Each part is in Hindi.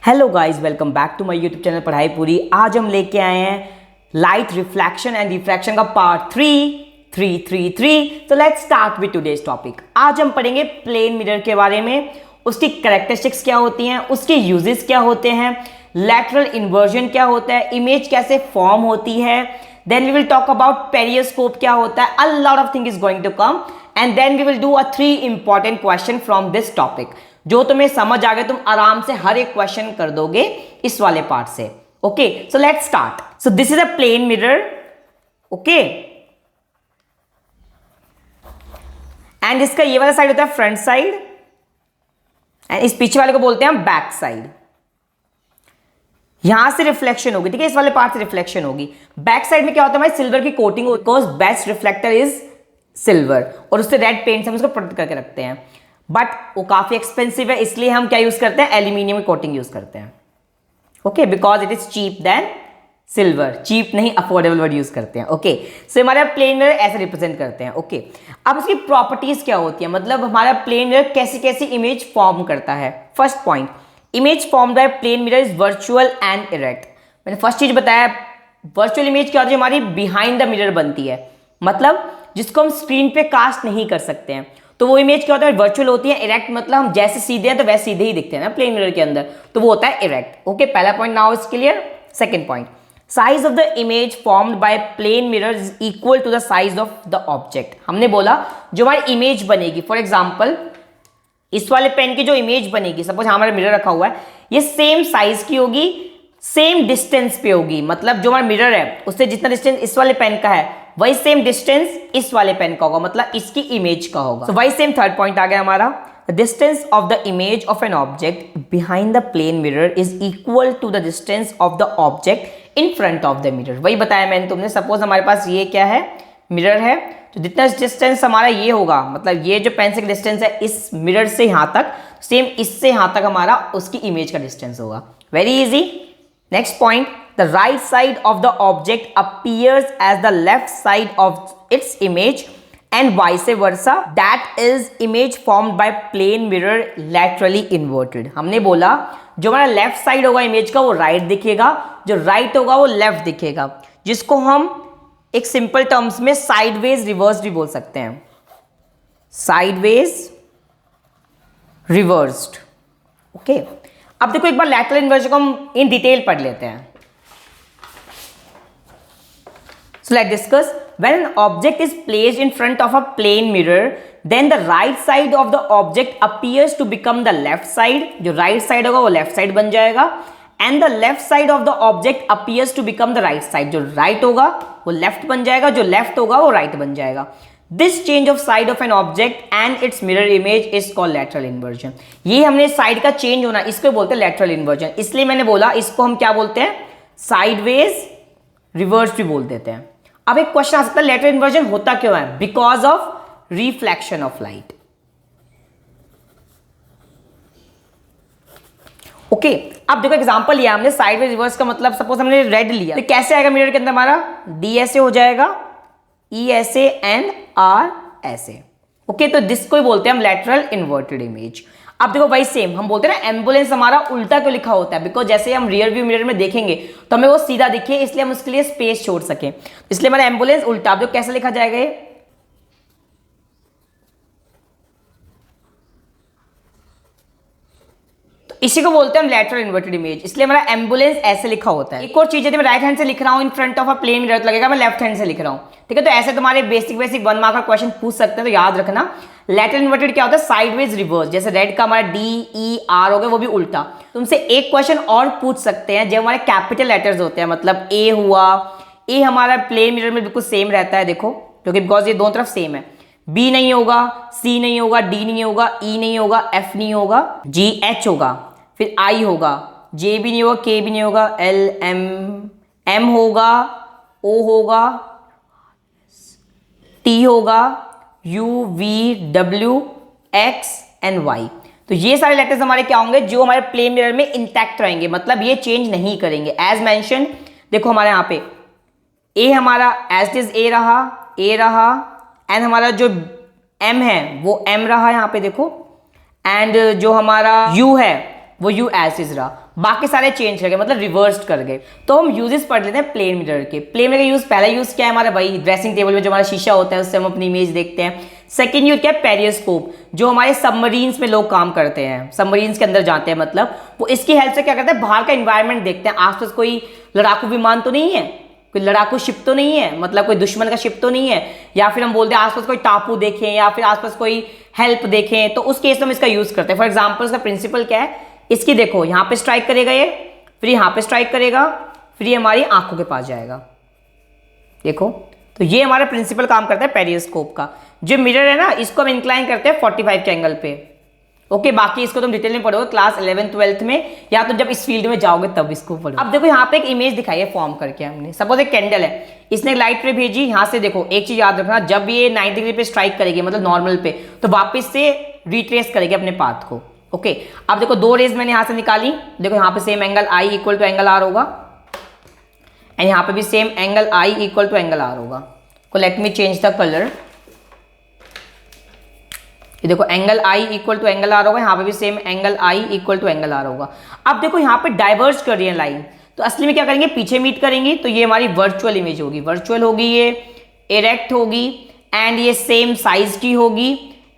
Hello guys, welcome back to my YouTube channel पढ़ाई पूरी। आज हम लेके आए हैं लाइट रिफ्लेक्शन एंड रिफ्रैक्शन का पार्ट 3। तो let's start with today's topic. आज हम पढ़ेंगे प्लेन मिरर के बारे में, उसकी कैरेक्टरिस्टिक्स क्या होती हैं, उसके यूजेस क्या होते हैं, लैटरल इन्वर्जन क्या होता है, इमेज कैसे फॉर्म होती है, then we will talk about periscope क्या होता है, a lot of thing is going to come and then we will do a 3 important question from this topic. जो तुम्हें समझ आ गए तुम आराम से हर एक क्वेश्चन कर दोगे इस वाले पार्ट से। Okay, so let's start. So this is a plane mirror, okay, and इसका ये वाला साइड होता है फ्रंट साइड एंड इस पीछे वाले को बोलते हैं हम बैक साइड। यहां से रिफ्लेक्शन होगी, ठीक है, इस वाले पार्ट से रिफ्लेक्शन होगी। बैक साइड में क्या होता है, हमारी सिल्वर की coating, because best reflector is silver, और उससे रेड पेंट से हम उसको प्रोटेक्ट करके रखते हैं। बट वो काफी एक्सपेंसिव है, इसलिए हम क्या यूज करते हैं, एल्यूमिनियम की कोटिंग यूज करते हैं। Okay, because it is cheap than silver. Cheap नहीं, अफोर्डेबल वर्ड यूज करते हैं। ओके, सो हमारा प्लेन मिरर ऐसे रिप्रेजेंट करते हैं। ओके, अब इसकी प्रॉपर्टीज क्या होती है, मतलब हमारा प्लेन मिरर कैसी कैसी इमेज फॉर्म करता है। First point, image form by plane mirror is virtual and erect. मैंने फर्स्ट चीज बताया, वर्चुअल इमेज क्या होती है, हमारी बिहाइंड द मिरर बनती है, मतलब जिसको हम स्क्रीन पे कास्ट नहीं कर सकते हैं। तो वो इमेज क्या होता है, वर्चुअल होती है। इरेक्ट मतलब हम जैसे सीधे हैं तो वैसे सीधे ही दिखते हैं ना प्लेन मिरर के अंदर, तो वो होता है इरेक्ट। ओके, पहला point now is clear. Second point, size of the image formed by plane mirror is equal to the size of the object. हमने बोला जो हमारी इमेज बनेगी, फॉर एग्जाम्पल इस वाले पेन की जो इमेज बनेगी, सपोज हमारा मिरर रखा हुआ है, ये सेम साइज की होगी, सेम डिस्टेंस पे होगी। मतलब जो हमारा मिरर है उससे जितना डिस्टेंस इस वाले पेन का है वही सेम डिस्टेंस इस वाले पेन का होगा, मतलब इसकी इमेज का होगा। So, वही सेम थर्ड पॉइंट आ गया हमारा, the distance of the image of an object behind the plane mirror is equal to the distance of the object in front of the mirror. वही बताया मैंने तुमने, सपोज हमारे पास ये क्या है, मिरर है, तो जितना डिस्टेंस हमारा ये होगा, मतलब ये जो पेन से डिस्टेंस है इस मिरर से यहां तक, सेम इससे यहां तक हमारा उसकी इमेज का डिस्टेंस होगा। Very easy. Next point, the right side of the object appears as the left side of its image and vice versa, that is image formed by plane mirror laterally inverted। हमने बोला जो हमारा लेफ्ट साइड होगा इमेज का वो राइट दिखेगा, जो राइट होगा वो लेफ्ट दिखेगा, जिसको हम एक सिंपल टर्म्स में साइडवेज रिवर्स भी बोल सकते हैं। Sideways reversed. ओके, अब देखो एक बार लैटरल इन्वर्जन को हम इन डिटेल पढ़ लेते हैं। So let's discuss. When an object is placed in front of a plane mirror, then the right side of the object appears to become the left side. जो right side होगा वो left side बन जाएगा, and the left side of the object appears to become the right side. जो right होगा वो left बन जाएगा, जो left होगा वो right बन जाएगा। This change of side of an object and its mirror image is called lateral inversion. ये हमने side का change होना, इसको बोलते हैं lateral inversion। इसलिए मैंने बोला इसको हम क्या बोलते हैं, sideways reverse भी बोल देते हैं। अब एक क्वेश्चन आ सकता है, लैटरल इन्वर्जन होता क्यों है? Because of reflection of light. Okay, अब देखो एग्जांपल लिया हमने, साइडवेज रिवर्स का मतलब सपोज हमने रेड लिया, तो कैसे आएगा मिरर के अंदर, हमारा डी ऐसे हो जाएगा, ई ऐसे एंड आर ऐसे। ओके, तो दिस को बोलते हैं हम लैटरल इन्वर्टेड इमेज। अब देखो भाई सेम हम बोलते हैं ना, एम्बुलेंस हमारा उल्टा क्यों लिखा होता है, बिकॉज जैसे हम रियर व्यू मिरर में देखेंगे तो हमें वो सीधा दिखे, इसलिए हम उसके लिए स्पेस छोड़ सके, इसलिए हमारा एम्बुलेंस उल्टा। अब देखो कैसे लिखा जाएगा ये, तो इसी को बोलते हैं हम लैटरल इन्वर्टेड इमेज, इसलिए हमारा एम्बुलेंस ऐसे लिखा होता है। एक और चीज, यदि मैं राइट हैंड से लिख रहा हूं in front of a plane mirror, तो लगेगा मैं लेफ्ट हैंड से लिख रहा हूं, ठीक है। तो ऐसे तुम्हारे बेसिक 1 मार्क का क्वेश्चन पूछ सकते हैं, तो याद रखना लैटरल इन्वर्टेड क्या होता है, साइडवेज रिवर्स। जैसे रेड का हमारा डी ई आर हो गया, वो भी उल्टा। तुमसे एक क्वेश्चन और पूछ सकते हैं, जब हमारे कैपिटल लेटर्स होते हैं, मतलब ए हुआ, ए हमारा प्लेन मिरर में बिल्कुल सेम रहता है, देखो, क्योंकि बिकॉज ये दोनों तरफ सेम है। बी नहीं होगा, सी नहीं होगा, डी नहीं होगा, ई नहीं होगा, एफ नहीं होगा, जी एच होगा, फिर आई होगा, जे भी नहीं होगा, के भी नहीं होगा, एल एम होगा, ओ होगा, टी होगा, U V W X and Y. तो ये सारे लेटर्स हमारे क्या होंगे, जो हमारे प्लेन मिरर में इंटैक्ट रहेंगे, मतलब ये चेंज नहीं करेंगे। एज मेंशन, देखो हमारे यहाँ पे ए हमारा एज इज ए रहा, एंड हमारा जो एम है वो एम रहा यहाँ पे देखो, एंड जो हमारा यू है वो यू एज इज रहा। बाकी सारे चेंज कर गए, मतलब रिवर्स कर गए। तो हम यूजेस पढ़ लेते हैं प्लेन मिरर के। प्लेन मिरर का यूज, पहला यूज क्या है हमारा भाई, ड्रेसिंग टेबल में जो हमारा शीशा होता है उससे हम अपनी इमेज देखते हैं। सेकंड यूज क्या है, पेरियोस्कोप, जो हमारे सबमरीन्स में लोग काम करते हैं, सबमरीन्स के अंदर जाते हैं, मतलब वो इसकी हेल्प से क्या करते हैं, बाहर का एनवायरनमेंट देखते हैं, आसपास कोई लड़ाकू विमान तो नहीं है, कोई लड़ाकू शिप तो नहीं है, मतलब कोई दुश्मन का शिप तो नहीं है, या फिर हम बोलते हैं आसपास कोई टापू देखें या फिर आसपास कोई हेल्प देखें, तो उस केस में हम इसका यूज करते हैं। फॉर एग्जाम्पल इसका प्रिंसिपल क्या है, इसकी देखो यहाँ पे स्ट्राइक करेगा ये, फिर यहाँ पे स्ट्राइक करेगा, फिर ये हमारी आंखों के पास जाएगा, देखो। तो ये हमारा प्रिंसिपल काम करता है पेरियोस्कोप का। जो मिरर है ना, इसको हम इंक्लाइन करते हैं 45 के एंगल पे। ओके, बाकी इसको तुम डिटेल में पढ़ोगे क्लास 11th 12th में, या तो जब इस फील्ड में जाओगे तब इसको पढ़ो। अब देखो यहाँ पे एक इमेज दिखाई है फॉर्म करके हमने। सपोज एक कैंडल है, इसने लाइट पे भेजी, यहाँ से देखो एक चीज याद रखना, जब ये 90 डिग्री पे स्ट्राइक करेगी, मतलब नॉर्मल पे, तो वापस से रिट्रेस करेगी अपने पाथ को। ओके, अब देखो दो रेज मैंने यहाँ से निकाली, देखो यहाँ पे same angle i equal to angle r होगा, एंड यहाँ पे भी same angle i equal to angle r होगा। तो let me change the colour. ये देखो angle i equal to angle r होगा, यहाँ पे भी same angle i equal to angle r होगा। अब देखो यहाँ पे डाइवर्ज कर रही है लाइन, तो असली में क्या करेंगे, पीछे मीट करेंगी, तो ये हमारी वर्चुअल इमेज होगी। वर्चुअल होगी, ये इरेक्ट होगी, एंड ये सेम साइज की होगी,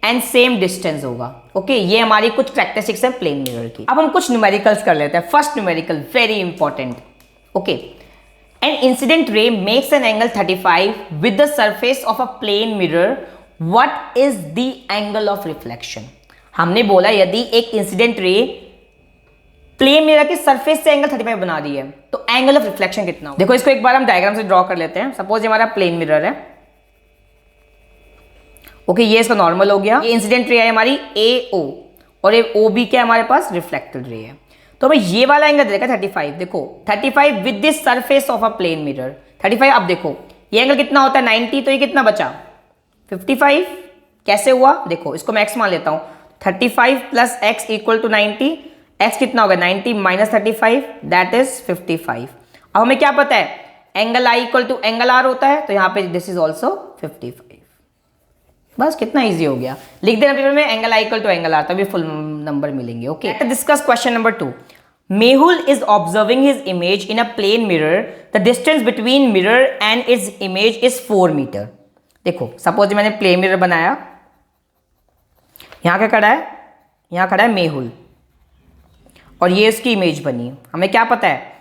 एंड सेम डिस्टेंस होगा। ओके, ये हमारी कुछ कैरेक्टरिस्टिक्स है प्लेन मिरर की। अब हम कुछ न्यूमेरिकल्स कर लेते हैं। First numerical very important. Okay, an incident ray makes an angle 35 with the surface of a plane mirror, what is the angle of reflection. हमने बोला यदि एक इंसिडेंट रे प्लेन मिरर के सरफेस से एंगल 35 बना रही है, तो एंगल ऑफ रिफ्लेक्शन कितना होगा। देखो इसको एक बार हम डायग्राम से ड्रॉ कर लेते हैं। सपोज ये हमारा प्लेन मिरर है। ओके, ये इसका नॉर्मल हो गया, ये इंसिडेंट रे है हमारी ए ओ, और ये ओ बी क्या है हमारे पास, रिफ्लेक्टेड रे है। तो हमें ये वाला एंगल देगा 35। देखो 35 with this surface of a plane mirror 35। अब देखो ये एंगल कितना होता है 90, तो ये कितना बचा 55। कैसे हुआ, देखो इसको मैं x मान लेता हूं, 35 plus x equal to 90। x कितना होगा 90 माइनस 35, दैट इज 55। अब हमें क्या पता है, angle i equal to angle r होता है, तो यहाँ पे दिस इज ऑल्सो 55। बस कितना इजी हो गया, लिख देना पेपर में angle i equal to angle r, तभी फुल नंबर मिलेंगे। Okay, discuss question number 2। Mehul is observing his image in a plane mirror. The distance between mirror and its image is 4 metre. देखो सपोज मैंने प्लेन मिरर बनाया, यहाँ क्या खड़ा है, यहाँ खड़ा है मेहुल, और ये उसकी इमेज बनी। हमें क्या पता है,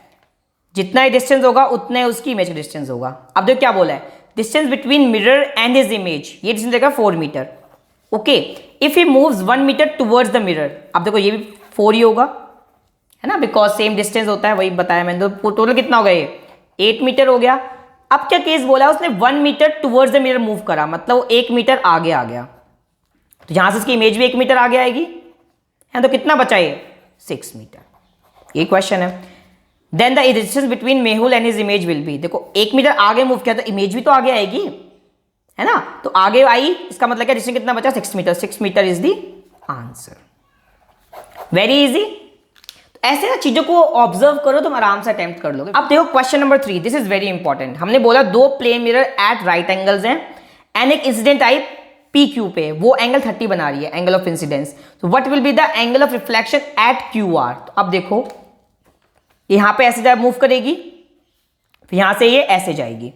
जितना ही डिस्टेंस होगा उतना ही उसकी इमेज का डिस्टेंस होगा। अब देखो क्या बोला है, distance between mirror and his image, ये डिस्टेंस देगा 4 metre. Okay, if he moves 1 metre towards the mirror, अब देखो ये भी 4 ही होगा, है ना, बिकॉज सेम डिस्टेंस होता है, वही बताया मैंने। तो टोटल कितना हो गया, ये 8 मीटर हो गया। अब क्या केस बोला, उसने 1 metre towards the mirror move करा, मतलब वो 1 मीटर आगे आ गया, तो यहां से इसकी इमेज भी 1 मीटर आगे आएगी, है, तो कितना बचा ये 6 मीटर। ये क्वेश्चन है। Then the distance between Mehul and his image will be, देखो 1 मीटर आगे मूव किया तो इमेज भी तो आगे आएगी, है ना, तो आगे आई, इसका मतलब क्या, डिस्टेंस कितना बचा 6 metre. 6 metre is the answer. Very easy. ऐसे ना चीजों को ऑब्जर्व करो, तुम आराम से अटेम्प्ट कर लोगे। अब देखो question number 3, this is very important. हमने बोला दो plane mirror at right angles हैं, एंड एक इंसिडेंट आई पी क्यू पे, वो एंगल 30 बना रही है, एंगल ऑफ इंसिडेंस। तो what will be the angle of reflection at Q R. तो अब देखो यहां पे ऐसे मूव करेगी, फिर यहां से ये ऐसे जाएगी।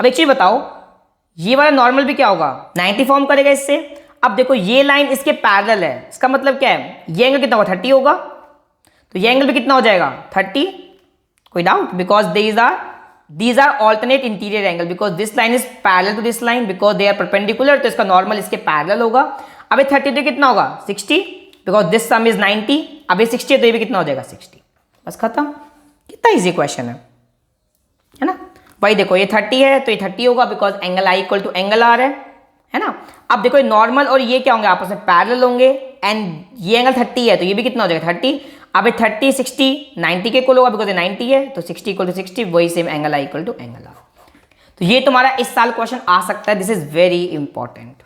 अब एक चीज बताओ, ये वाला नॉर्मल भी क्या होगा 90 फॉर्म करेगा इससे। अब देखो ये लाइन इसके पैरेलल है, इसका मतलब क्या है, ये एंगल कितना होगा 30 होगा, तो ये एंगल भी कितना हो जाएगा 30। कोई doubt, because these are alternate interior angle, because this line is parallel to this line, because they are perpendicular, तो इसका नॉर्मल इसके पैरेलल होगा। अब ये 30 तो कितना होगा 60, बिकॉज दिस सम इज 90। अब ये 60 है तो ये भी कितना हो जाएगा 60। बस खत्म। कितना इजी क्वेश्चन है ना। भाई देखो ये 30 है तो ये 30 होगा, because angle i equal to angle r है ना। अब देखो ये नॉर्मल और ये क्या होंगे, आपस में पैरेलल होंगे, एंड ये एंगल 30 है तो ये भी कितना हो जाएगा 30। अब ये 30 60 90 के इक्वल होगा, बिकॉज ये 90 है, तो 60 इक्वल टू 60, वही same angle i equal to angle r. तो ये तुम्हारा इस साल क्वेश्चन आ सकता है, this is very important.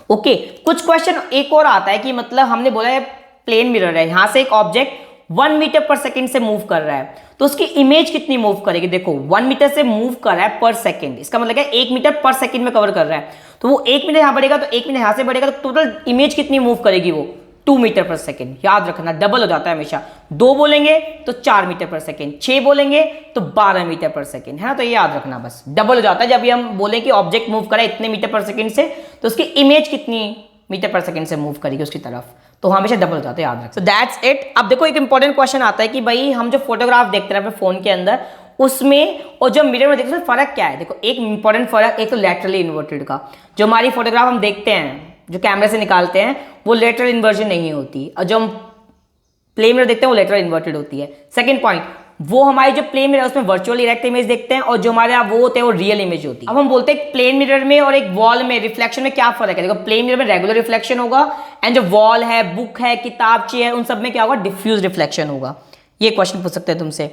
Okay, कुछ क्वेश्चन एक और आता है कि मतलब हमने बोला है प्लेन मिरर है, यहां से एक ऑब्जेक्ट 1 मीटर पर सेकेंड से मूव कर रहा है, तो उसकी इमेज कितनी मूव करेगी। देखो 1 मीटर से मूव कर रहा है पर सेकेंड, इसका मतलब है 1 मीटर पर सेकेंड में कवर कर रहा है, तो वो 1 मिनट यहां बढ़ेगा तो 1 मिनट यहां से बढ़ेगा, तो टोटल इमेज कितनी मूव करेगी वो 2 मीटर पर सेकेंड। याद रखना, डबल हो जाता है हमेशा। 2 बोलेंगे तो 4 मीटर पर सेकेंड, 6 बोलेंगे तो 12 मीटर पर सेकेंड, है ना। तो ये याद रखना, बस डबल हो जाता है जब भी हम बोले कि ऑब्जेक्ट मूव करे इतने मीटर पर सेकेंड से, तो उसकी इमेज कितनी मीटर पर सेकेंड से मूव करेगी उसकी तरफ, तो हमेशा डबल हो जाता है, याद रख। So that's it. अब देखो एक इंपॉर्टेंट क्वेश्चन आता है कि भाई हम जो फोटोग्राफ देखते हैं अपने फोन के अंदर, उसमें और जो मिरर में देखते हैं फर्क क्या है। देखो एक इंपॉर्टेंट फर्क, एक तो लैटरली इन्वर्टेड का, जो हमारी फोटोग्राफ हम देखते हैं जो कैमरे से निकालते हैं वो लेटरल इन्वर्जन नहीं होती, और जो हम प्लेन मिरर देखते हैं वो लेटरल इन्वर्टेड होती है। सेकंड पॉइंट, वो हमारी जो प्लेन मिरर है उसमें वर्चुअल इरेक्ट इमेज देखते हैं, और जो हमारे यहाँ वो होते हैं वो रियल इमेज होती है। अब हम बोलते हैं प्लेन मिरर में और एक वॉल में रिफ्लेक्शन में क्या फर्क है। देखो प्लेन मिरर में रेगुलर रिफ्लेक्शन होगा, एंड जो वॉल है, बुक है, किताबची है, उन सब में क्या होगा, डिफ्यूज रिफ्लेक्शन होगा। ये क्वेश्चन पूछ सकते हैं तुमसे।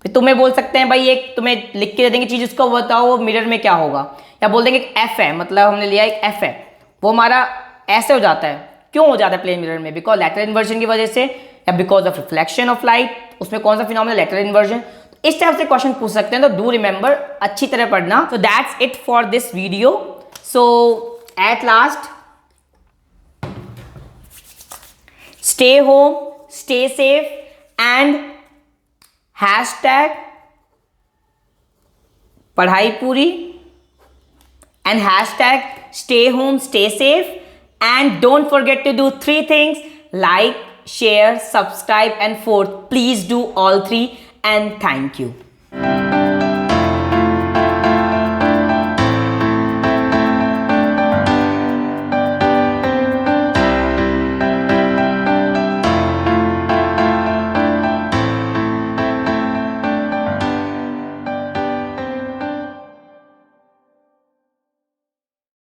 फिर तुम्हें बोल सकते हैं भाई एक तुम्हें लिख के दे देंगे चीज, उसको बताओ वो मिरर में क्या होगा, या बोल देंगे एफ है, मतलब हमने लिया एक एफ है, वो हमारा ऐसे हो जाता है। क्यों हो जाता है प्लेन मिरर में? बिकॉज लैटरल इन्वर्जन की वजह से, या because of reflection of light. उसमें कौन सा फिनोमेना? Lateral inversion. तो इस टाइप से क्वेश्चन पूछ सकते हैं, तो डू रिमेंबर, अच्छी तरह पढ़ना। So that's it for this video. So at last, stay home, stay safe, and hashtag पढ़ाई पूरी, and hashtag stay home, stay safe, and don't forget to do 3 things: like, share, subscribe, and 4th, please do all 3, and thank you.